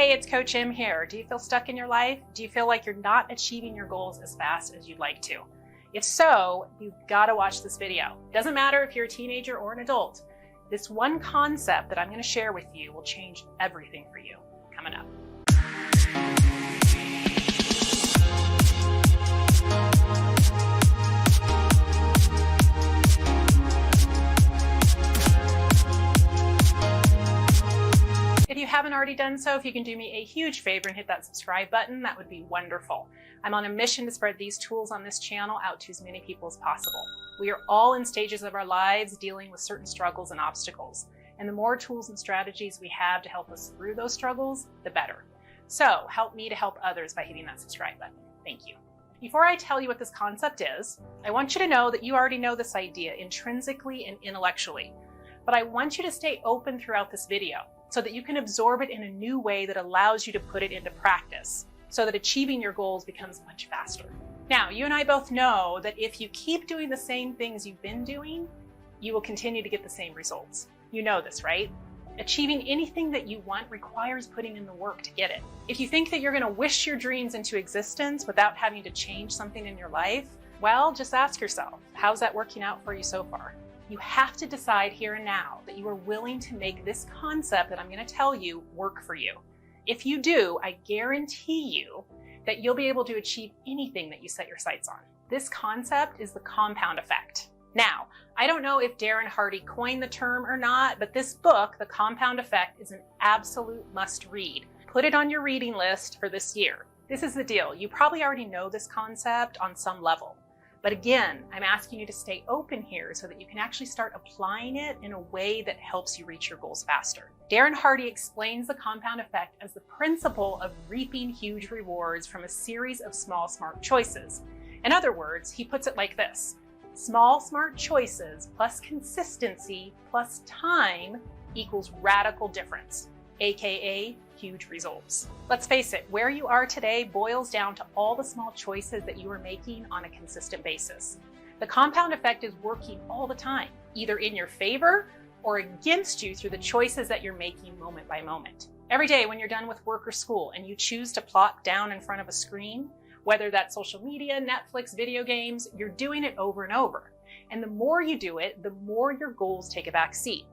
Hey, it's Coach M here. Do you feel stuck in your life? Do you feel like you're not achieving your goals as fast as you'd like to? If so, you've got to watch this video. Doesn't matter if you're a teenager or an adult. This one concept that I'm going to share with you will change everything for you. Coming up. If you haven't already done so, if you can do me a huge favor and hit that subscribe button, that would be wonderful. I'm on a mission to spread these tools on this channel out to as many people as possible. We are all in stages of our lives dealing with certain struggles and obstacles. And the more tools and strategies we have to help us through those struggles, the better. So help me to help others by hitting that subscribe button. Thank you. Before I tell you what this concept is, I want you to know that you already know this idea intrinsically and intellectually. But I want you to stay open throughout this video, so that you can absorb it in a new way that allows you to put it into practice, so that achieving your goals becomes much faster. Now, you and I both know that if you keep doing the same things you've been doing, you will continue to get the same results. You know this, right? Achieving anything that you want requires putting in the work to get it. If you think that you're going to wish your dreams into existence without having to change something in your life, well, just ask yourself, how's that working out for you so far? You have to decide here and now that you are willing to make this concept that I'm going to tell you work for you. If you do, I guarantee you that you'll be able to achieve anything that you set your sights on. This concept is the compound effect. Now, I don't know if Darren Hardy coined the term or not, but this book, The Compound Effect, is an absolute must read. Put it on your reading list for this year. This is the deal. You probably already know this concept on some level. But again, I'm asking you to stay open here so that you can actually start applying it in a way that helps you reach your goals faster. Darren Hardy explains the compound effect as the principle of reaping huge rewards from a series of small, smart choices. In other words, he puts it like this: small, smart choices plus consistency plus time equals radical difference, aka huge results. Let's face it, where you are today boils down to all the small choices that you are making on a consistent basis. The compound effect is working all the time, either in your favor or against you through the choices that you're making moment by moment. Every day when you're done with work or school and you choose to plop down in front of a screen, whether that's social media, Netflix, video games, you're doing it over and over. And the more you do it, the more your goals take a back seat.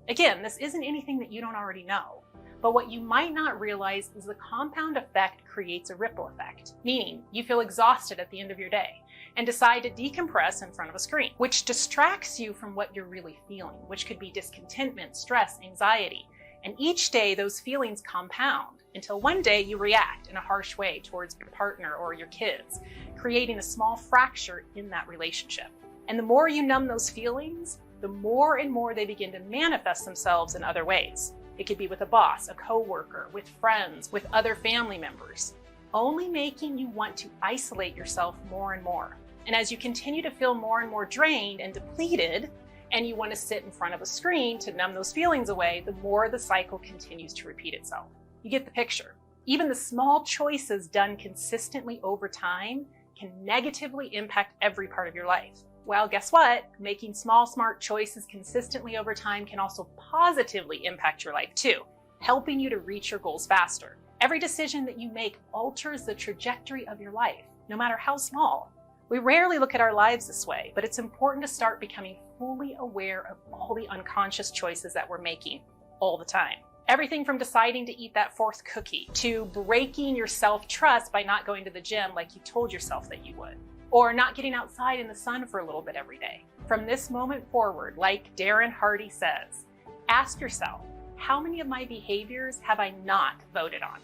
Again, this isn't anything that you don't already know. But what you might not realize is the compound effect creates a ripple effect, meaning you feel exhausted at the end of your day and decide to decompress in front of a screen, which distracts you from what you're really feeling, which could be discontentment, stress, anxiety. And each day those feelings compound until one day you react in a harsh way towards your partner or your kids, creating a small fracture in that relationship. And the more you numb those feelings, the more and more they begin to manifest themselves in other ways. It could be with a boss, a coworker, with friends, with other family members, only making you want to isolate yourself more and more. And as you continue to feel more and more drained and depleted, and you want to sit in front of a screen to numb those feelings away, the more the cycle continues to repeat itself. You get the picture. Even the small choices done consistently over time can negatively impact every part of your life. Well, guess what? Making small, smart choices consistently over time can also positively impact your life too, helping you to reach your goals faster. Every decision that you make alters the trajectory of your life, no matter how small. We rarely look at our lives this way, but it's important to start becoming fully aware of all the unconscious choices that we're making all the time. Everything from deciding to eat that fourth cookie, to breaking your self-trust by not going to the gym like you told yourself that you would, or not getting outside in the sun for a little bit every day. From this moment forward, like Darren Hardy says, ask yourself, how many of my behaviors have I not voted on?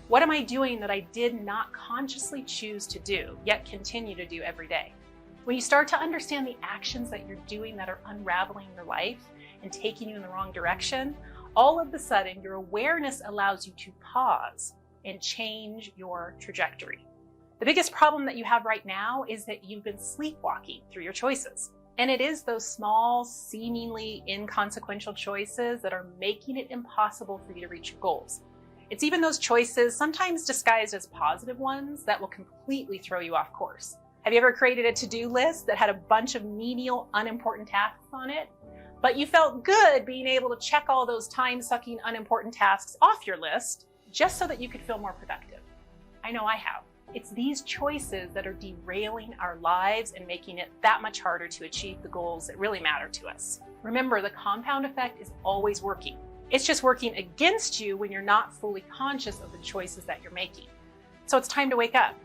What am I doing that I did not consciously choose to do, yet continue to do every day? When you start to understand the actions that you're doing that are unraveling your life and taking you in the wrong direction, all of a sudden your awareness allows you to pause and change your trajectory. The biggest problem that you have right now is that you've been sleepwalking through your choices. And it is those small, seemingly inconsequential choices that are making it impossible for you to reach your goals. It's even those choices, sometimes disguised as positive ones, that will completely throw you off course. Have you ever created a to-do list that had a bunch of menial, unimportant tasks on it? But you felt good being able to check all those time-sucking, unimportant tasks off your list, just so that you could feel more productive. I know I have. It's these choices that are derailing our lives and making it that much harder to achieve the goals that really matter to us. Remember, the compound effect is always working. It's just working against you when you're not fully conscious of the choices that you're making. So it's time to wake up.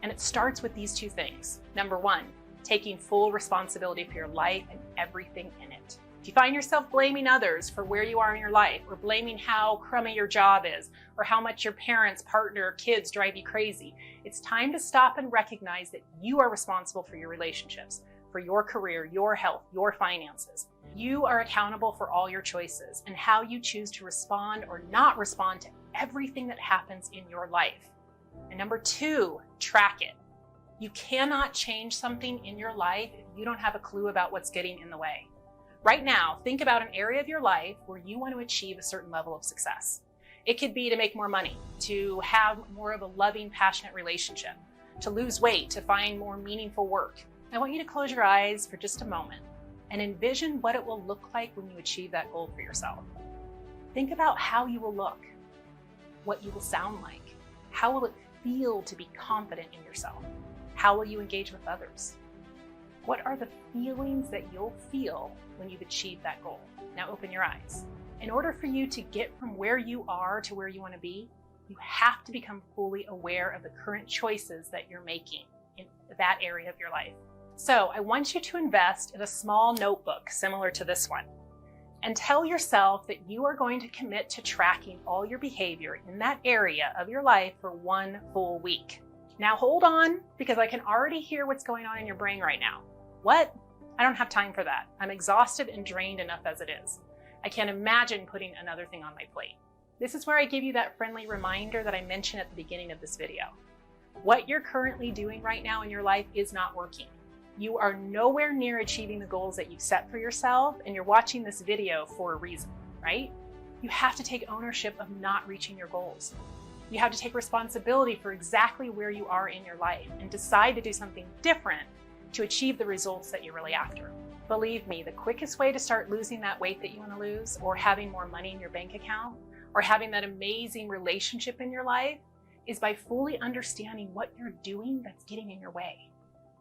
And it starts with these two things. Number one, taking full responsibility for your life and everything in it. If you find yourself blaming others for where you are in your life, or blaming how crummy your job is, or how much your parents, partner, or kids drive you crazy, it's time to stop and recognize that you are responsible for your relationships, for your career, your health, your finances. You are accountable for all your choices and how you choose to respond or not respond to everything that happens in your life. And number two, track it. You cannot change something in your life if you don't have a clue about what's getting in the way. Right now, think about an area of your life where you want to achieve a certain level of success. It could be to make more money, to have more of a loving, passionate relationship, to lose weight, to find more meaningful work. I want you to close your eyes for just a moment and envision what it will look like when you achieve that goal for yourself. Think about how you will look, what you will sound like, how will it feel to be confident in yourself, how will you engage with others? What are the feelings that you'll feel when you've achieved that goal? Now open your eyes. In order for you to get from where you are to where you want to be, you have to become fully aware of the current choices that you're making in that area of your life. So I want you to invest in a small notebook similar to this one and tell yourself that you are going to commit to tracking all your behavior in that area of your life for 1 full week. Now hold on, because I can already hear what's going on in your brain right now. What? I don't have time for that. I'm exhausted and drained enough as it is. I can't imagine putting another thing on my plate. This is where I give you that friendly reminder that I mentioned at the beginning of this video. What you're currently doing right now in your life is not working. You are nowhere near achieving the goals that you've set for yourself, and you're watching this video for a reason, right? You have to take ownership of not reaching your goals. You have to take responsibility for exactly where you are in your life and decide to do something different to achieve the results that you're really after. Believe me, the quickest way to start losing that weight that you want to lose, or having more money in your bank account, or having that amazing relationship in your life, is by fully understanding what you're doing that's getting in your way.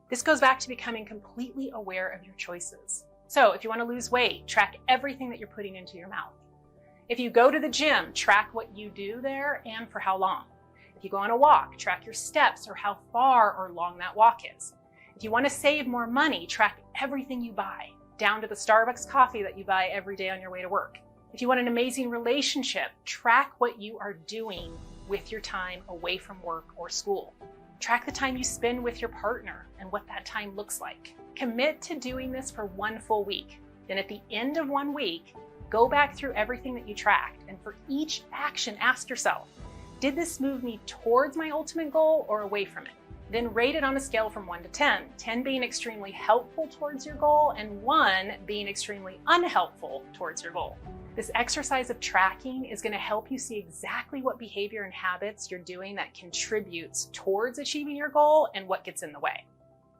This goes back to becoming completely aware of your choices. So if you want to lose weight, track everything that you're putting into your mouth. If you go to the gym, track what you do there and for how long. If you go on a walk, track your steps or how far or long that walk is. If you want to save more money, track everything you buy, down to the Starbucks coffee that you buy every day on your way to work. If you want an amazing relationship, track what you are doing with your time away from work or school. Track the time you spend with your partner and what that time looks like. Commit to doing this for 1 full week. Then at the end of 1 week, go back through everything that you tracked, and for each action, ask yourself, did this move me towards my ultimate goal or away from it? Then rate it on a scale from 1 to 10, 10 being extremely helpful towards your goal and 1 being extremely unhelpful towards your goal. This exercise of tracking is going to help you see exactly what behavior and habits you're doing that contributes towards achieving your goal and what gets in the way.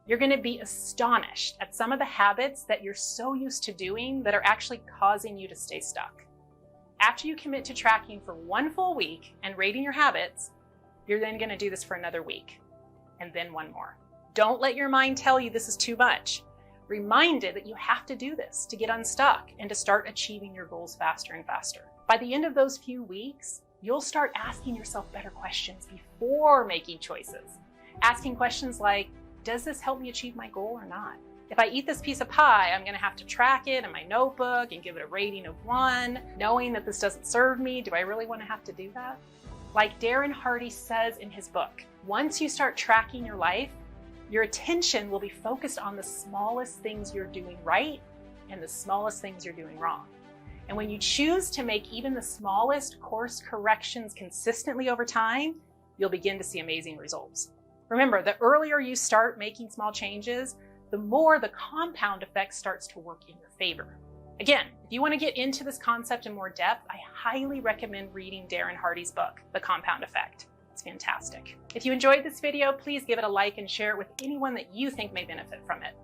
You're going to be astonished at some of the habits that you're so used to doing that are actually causing you to stay stuck. After you commit to tracking for 1 full week and rating your habits, you're then going to do this for another week, and then 1 more. Don't let your mind tell you this is too much. Remind it that you have to do this to get unstuck and to start achieving your goals faster and faster. By the end of those few weeks, you'll start asking yourself better questions before making choices. Asking questions like, does this help me achieve my goal or not? If I eat this piece of pie, I'm going to have to track it in my notebook and give it a rating of 1. Knowing that this doesn't serve me, do I really want to have to do that? Like Darren Hardy says in his book, once you start tracking your life, your attention will be focused on the smallest things you're doing right and the smallest things you're doing wrong. And when you choose to make even the smallest course corrections consistently over time, you'll begin to see amazing results. Remember, the earlier you start making small changes, the more the compound effect starts to work in your favor. Again, if you want to get into this concept in more depth, I highly recommend reading Darren Hardy's book, The Compound Effect. It's fantastic. If you enjoyed this video, please give it a like and share it with anyone that you think may benefit from it.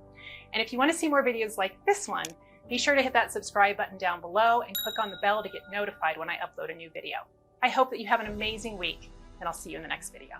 And if you want to see more videos like this one, be sure to hit that subscribe button down below and click on the bell to get notified when I upload a new video. I hope that you have an amazing week, and I'll see you in the next video.